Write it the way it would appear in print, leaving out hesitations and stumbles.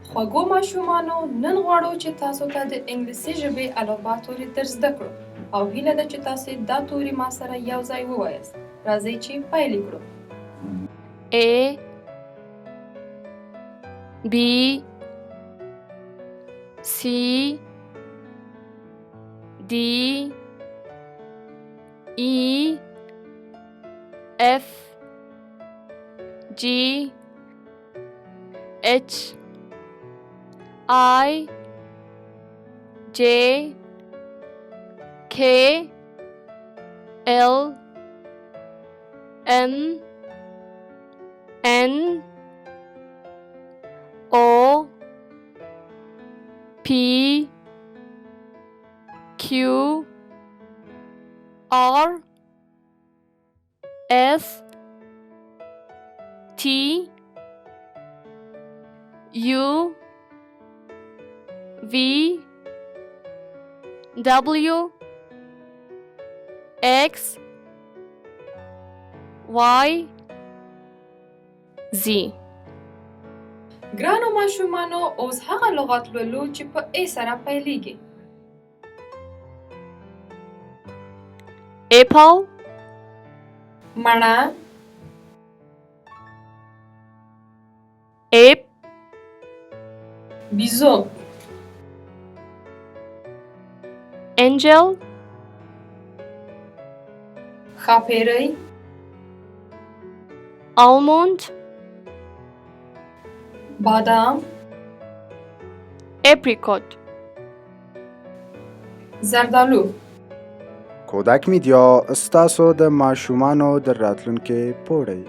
خوږو ماشومانو نن غواړو چې تاسو ته د انګلیسي ژبې الفبا توري در زده کړو او هیله ده چې تاسو دا توري ما سره یو ځای ووایاست. راځئ چې پیل کړو. A B C D E F G H I J K L M N O P Q R S T U V W X Y Z. ګرانو ماشومانو اوس هغه لغات لولو چې په ا سره پیلیږي. Apple, مڼه، ape, بیزو، angel, ښاپیرۍ، almond, بادام، apricot. زردالو. کودک میډیا ستاسو د ماشومانو د راتلونکي پوړی